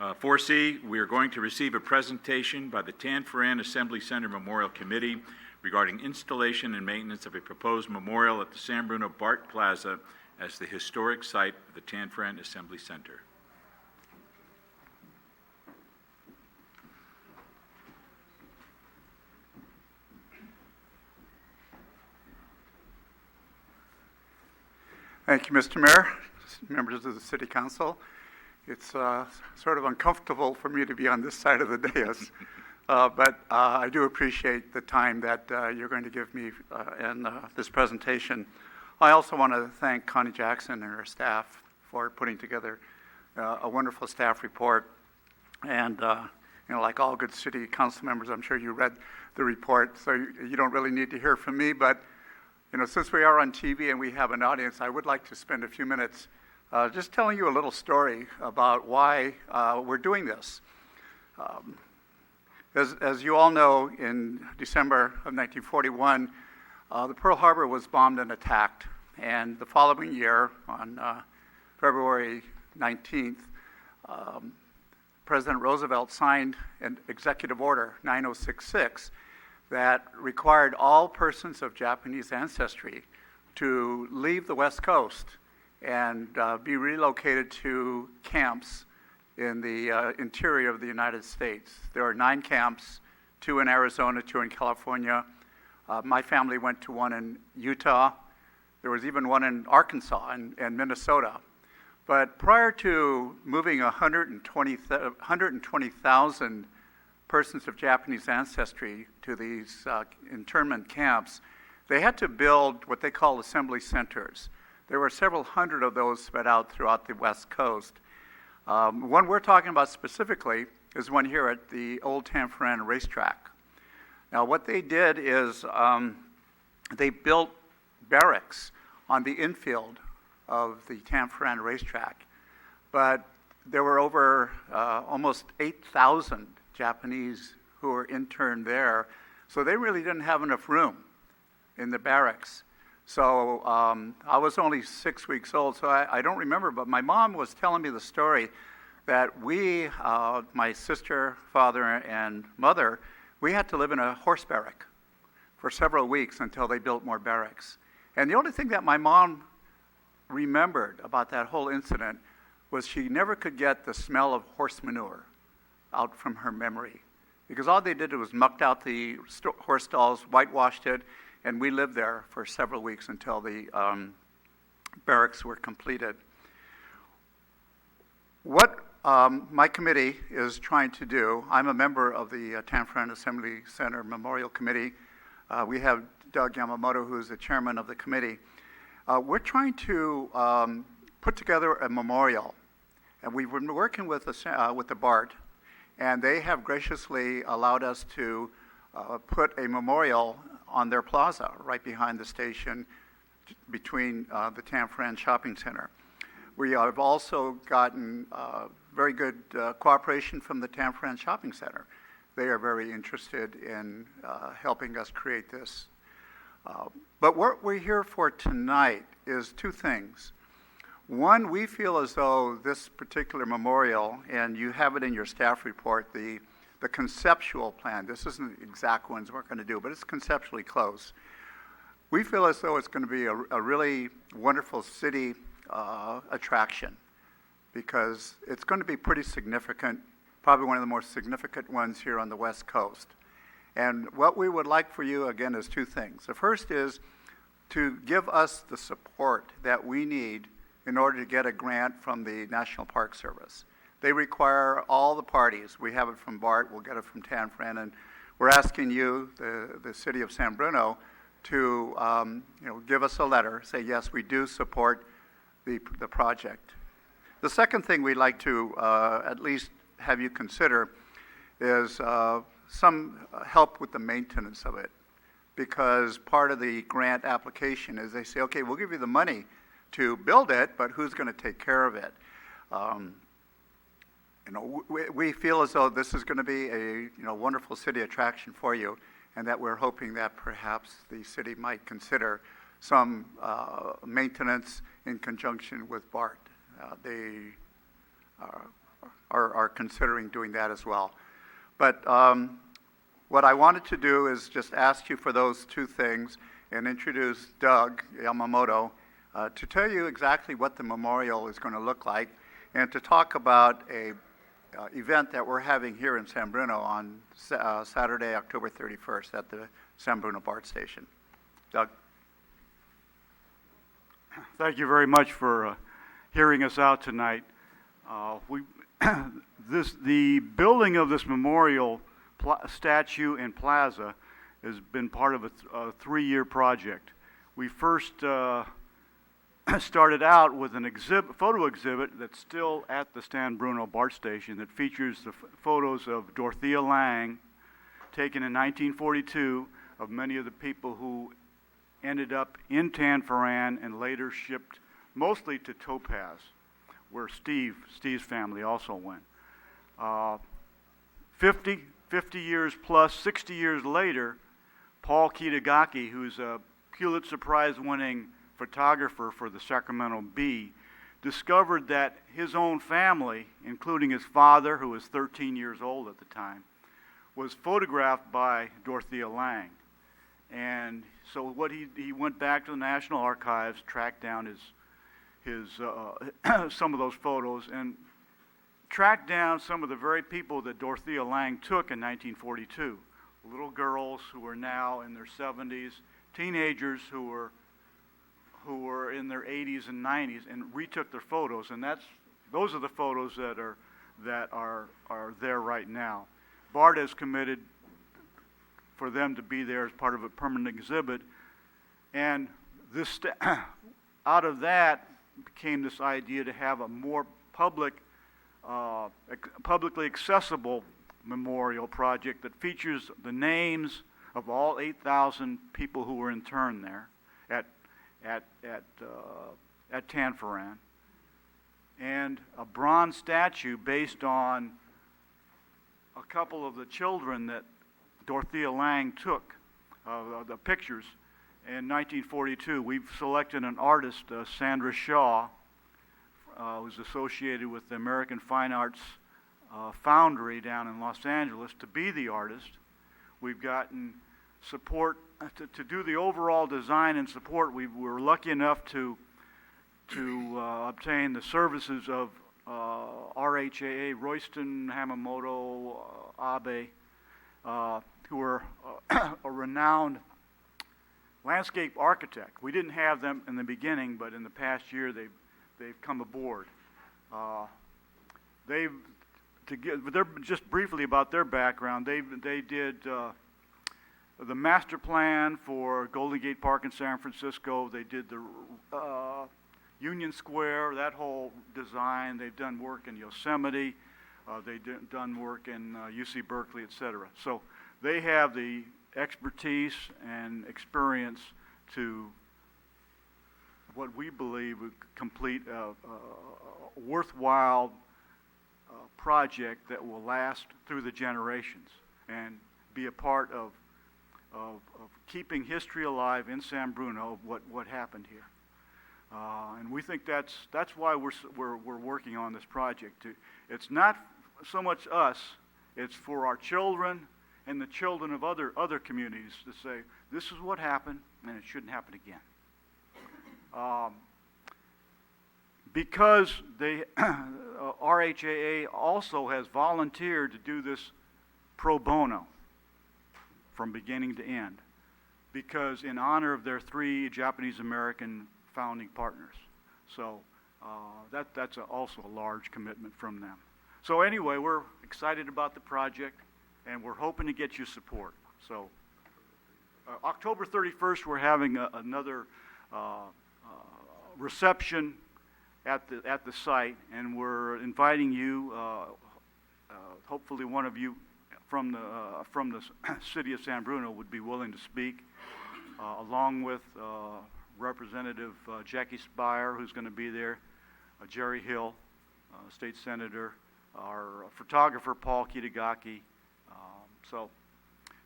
4C, we are going to receive a presentation by the Tanforan Assembly Center Memorial Committee regarding installation and maintenance of a proposed memorial at the San Bruno BART Plaza as the historic site of the Tanforan Assembly Center. Thank you, Mr. Mayor, members of the City Council. It's sort of uncomfortable for me to be on this side of the dais, but I do appreciate the time that you're going to give me in this presentation. I also want to thank Connie Jackson and her staff for putting together a wonderful staff report. And like all good City Council members, I'm sure you read the report, so you don't really need to hear from me. But since we are on TV and we have an audience, I would like to spend a few minutes just telling you a little story about why we're doing this. As you all know, in December of 1941, the Pearl Harbor was bombed and attacked. And the following year, on February 19th, President Roosevelt signed an executive order, 9066, that required all persons of Japanese ancestry to leave the West Coast and be relocated to camps in the interior of the United States. There are 9 camps, 2 in Arizona, 2 in California. My family went to one in Utah. There was even one in Arkansas and Minnesota. But prior to moving 120,000 persons of Japanese ancestry to these internment camps, they had to build what they call assembly centers. There were several hundred of those spread out throughout the West Coast. One we're talking about specifically is one here at the old Tanforan racetrack. Now what they did is they built barracks on the infield of the Tanforan racetrack, but there were over almost 8,000 Japanese who were interned there, so they really didn't have enough room in the barracks. So I was only 6 weeks old, so I don't remember, but my mom was telling me the story that we, my sister, father, and mother, we had to live in a horse barrack for several weeks until they built more barracks. And the only thing that my mom remembered about that whole incident was she never could get the smell of horse manure out from her memory, because all they did was mucked out the horse stalls, whitewashed it, and we lived there for several weeks until the barracks were completed. What my committee is trying to do, I'm a member of the Tanforan Assembly Center Memorial Committee. We have Doug Yamamoto, who's the chairman of the committee. We're trying to put together a memorial, and we've been working with the BART, and they have graciously allowed us to put a memorial on their plaza right behind the station between the Tanforan Shopping Center. We have also gotten very good cooperation from the Tanforan Shopping Center. They are very interested in helping us create this. But what we're here for tonight is 2 things. One, we feel as though this particular memorial, and you have it in your staff report, the conceptual plan, this isn't the exact ones we're going to do, but it's conceptually close. We feel as though it's going to be a really wonderful city attraction, because it's going to be pretty significant, probably one of the more significant ones here on the West Coast. And what we would like for you, again, is 2 things. The first is to give us the support that we need in order to get a grant from the National Park Service. They require all the parties. We have it from BART, we'll get it from Tanforan, and we're asking you, the city of San Bruno, to give us a letter, say yes, we do support the project. The second thing we'd like to at least have you consider is some help with the maintenance of it, because part of the grant application is they say, okay, we'll give you the money to build it, but who's going to take care of it? We feel as though this is going to be a wonderful city attraction for you, and that we're hoping that perhaps the city might consider some maintenance in conjunction with BART. They are considering doing that as well. But what I wanted to do is just ask you for those two things and introduce Doug Yamamoto to tell you exactly what the memorial is going to look like and to talk about a event that we're having here in San Bruno on Saturday, October 31st at the San Bruno BART station. Doug? Thank you very much for hearing us out tonight. The building of this memorial statue and plaza has been part of a 3-year project. We first started out with an photo exhibit that's still at the San Bruno BART station that features the photos of Dorothea Lange taken in 1942 of many of the people who ended up in Tanforan and later shipped mostly to Topaz, where Steve's family also went. 50 years plus, 60 years later, Paul Kitagaki, who's a Pulitzer Prize-winning photographer for the Sacramento Bee, discovered that his own family, including his father, who was 13 years old at the time, was photographed by Dorothea Lange. And so what he went back to the National Archives, tracked down his some of those photos, and tracked down some of the very people that Dorothea Lange took in 1942. Little girls who are now in their 70s, teenagers who were in their 80s and 90s, and retook their photos. And those are the photos that are there right now. BART has committed for them to be there as part of a permanent exhibit, and this out of that became this idea to have a more publicly accessible memorial project that features the names of all 8,000 people who were interned there at Tanforan, and a bronze statue based on a couple of the children that Dorothea Lange took, the pictures, in 1942. We've selected an artist, Sandra Shaw, who's associated with the American Fine Arts Foundry down in Los Angeles, to be the artist. We've gotten support to do the overall design and support. We were lucky enough to obtain the services of RHAA, Royston Hamamoto Abe, who are a renowned landscape architect. We didn't have them in the beginning, but in the past year they've come aboard. Just briefly about their background, they did the master plan for Golden Gate Park in San Francisco. They did the Union Square, that whole design. They've done work in Yosemite. They've done work in UC Berkeley, etc. So they have the expertise and experience to what we believe would complete a worthwhile project that will last through the generations and be a part of keeping history alive in San Bruno of what happened here. And we think that's why we're working on this project. It's not so much us; it's for our children and the children of other communities to say, this is what happened, and it shouldn't happen again. Because RHAA also has volunteered to do this pro bono from beginning to end, because in honor of their 3 Japanese-American founding partners. So that's also a large commitment from them. So anyway, we're excited about the project, and we're hoping to get you support. So October 31st, we're having another reception at the site, and we're inviting you, hopefully one of you from the city of San Bruno would be willing to speak, along with Representative Jackie Spire, who's going to be there, Jerry Hill, state senator, our photographer Paul Kitagaki.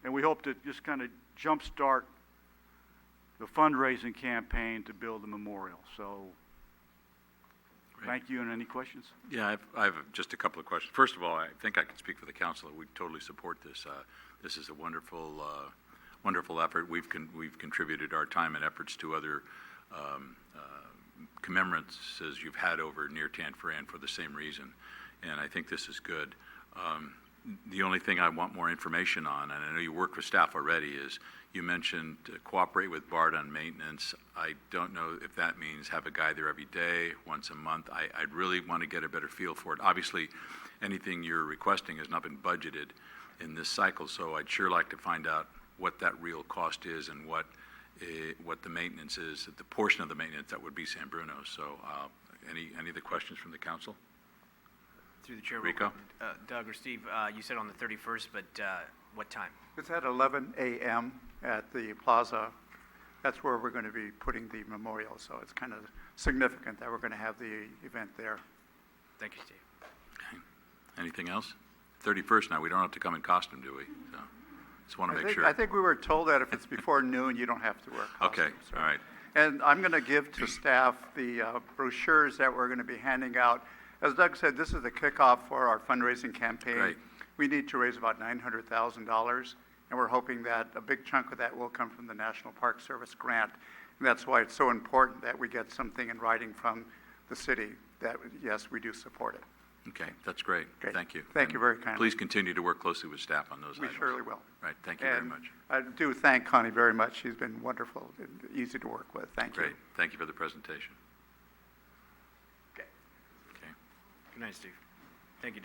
And we hope to just kind of jumpstart the fundraising campaign to build the memorial. So Thank you, and any questions? Yeah, I have just a couple of questions. First of all, I think I can speak for the council. We totally support this. This is a wonderful effort. We've contributed our time and efforts to other commemorances you've had over near Tanforan for the same reason, and I think this is good. The only thing I want more information on, and I know you work with staff already, is you mentioned cooperate with BART on maintenance. I don't know if that means have a guy there every day, once a month. I'd really want to get a better feel for it. Obviously, anything you're requesting has not been budgeted in this cycle, so I'd sure like to find out what that real cost is and what the maintenance is, the portion of the maintenance that would be San Bruno. So any other questions from the council? Through the chair, Rico? Doug or Steve, you said on the 31st, but what time? It's at 11 a.m. at the plaza. That's where we're going to be putting the memorial, so it's kind of significant that we're going to have the event there. Thank you, Steve. Okay. Anything else? 31st now, we don't have to come in costume, do we? So, just want to make sure. I think we were told that if it's before noon, you don't have to wear costumes. Okay, all right. And I'm going to give to staff the brochures that we're going to be handing out. As Doug said, this is the kickoff for our fundraising campaign. Great. We need to raise about $900,000, and we're hoping that a big chunk of that will come from the National Park Service grant. And that's why it's so important that we get something in writing from the city that, yes, we do support it. Okay, that's great. Okay. Thank you. Thank you very kindly. Please continue to work closely with staff on those We items. surely will. Right, thank you very And much. I do thank Connie very much. She's been wonderful and easy to work with. Thank you. Great, thank you for the presentation. Okay. Okay. Good night, Steve. Thank you, Doug.